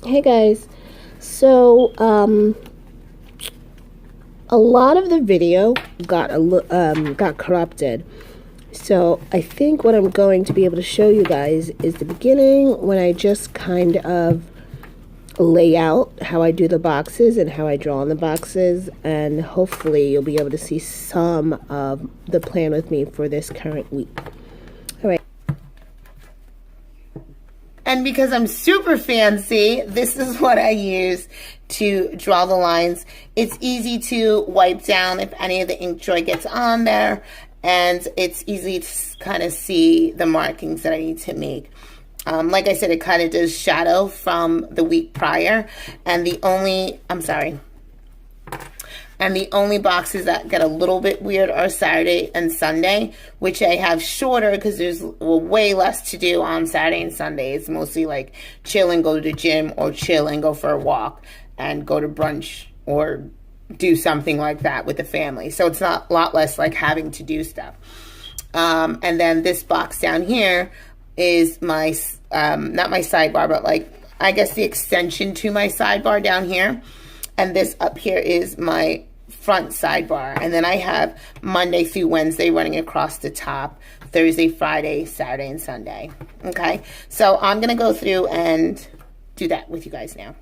Hey guys, so a lot of the video got corrupted. So I think what I'm going to be able to show you guys is the beginning, when I just kind of lay out how I do the boxes and how I draw on the boxes, and hopefully you'll be able to see some of the plan with me for this current week. All right. And because I'm super fancy, this is what I use to draw the lines. It's easy to wipe down if any of the ink joy gets on there, and it's easy to kind of see the markings that I need to make. Like I said, it kind of does shadow from the week prior, and the only boxes that get a little bit weird are Saturday and Sunday, which I have shorter because there's way less to do on Saturday and Sunday. It's mostly like chill and go to the gym, or chill and go for a walk and go to brunch or do something like that with the family. So it's not a lot less like having to do stuff. And then this box down here is my, not my sidebar, but like, I guess the extension to my sidebar down here. And this up here is my front sidebar. And then I have Monday through Wednesday running across the top, Thursday, Friday, Saturday, and Sunday. Okay, so I'm going to go through and do that with you guys now.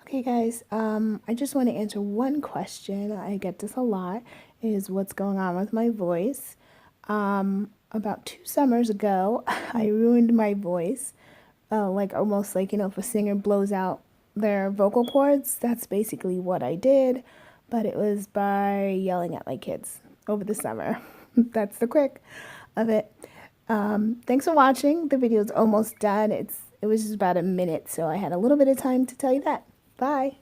Okay guys, I just want to answer one question. I get this a lot, is what's going on with my voice. About 2 summers ago, I ruined my voice. Like almost like, you know, if a singer blows out their vocal cords, that's basically what I did, but it was by yelling at my kids over the summer. That's the quick of it. Thanks for watching. The video is almost done. It was just about a minute, so I had a little bit of time to tell you that. Bye.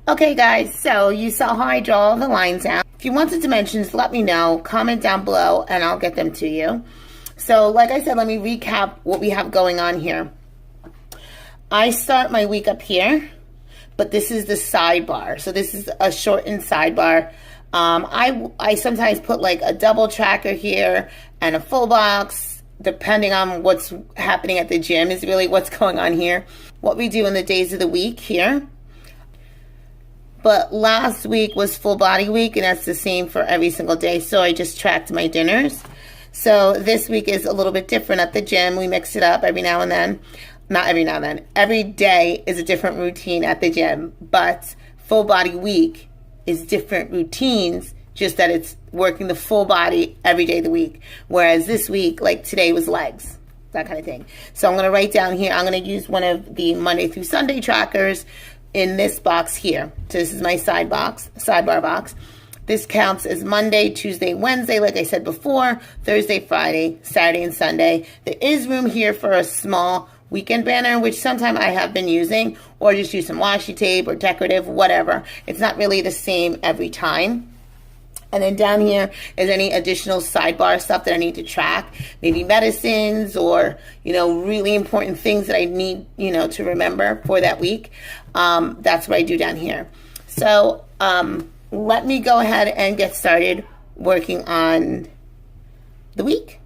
Okay guys, so you saw how I draw all the lines out. If you want the dimensions, let me know. Comment down below and I'll get them to you. So like I said, let me recap what we have going on here. I start my week up here, but this is the sidebar. So this is a shortened sidebar. I sometimes put like a double tracker here and a full box, depending on what's happening at the gym is really what's going on here. What we do in the days of the week here. But last week was full body week, and that's the same for every single day. So I just tracked my dinners. So this week is a little bit different at the gym. We mix it up every now and then. Not every now and then. Every day is a different routine at the gym. But full body week is different routines, just that it's working the full body every day of the week. Whereas this week, like today was legs, that kind of thing. So I'm going to write down here, I'm going to use one of the Monday through Sunday trackers in this box here. So this is my sidebar box. This counts as Monday, Tuesday, Wednesday, like I said before, Thursday, Friday, Saturday, and Sunday. There is room here for a small weekend banner, which sometimes I have been using, or just use some washi tape or decorative, whatever. It's not really the same every time. And then down here is any additional sidebar stuff that I need to track, maybe medicines or, you know, really important things that I need, you know, to remember for that week. That's what I do down here. So let me go ahead and get started working on the week.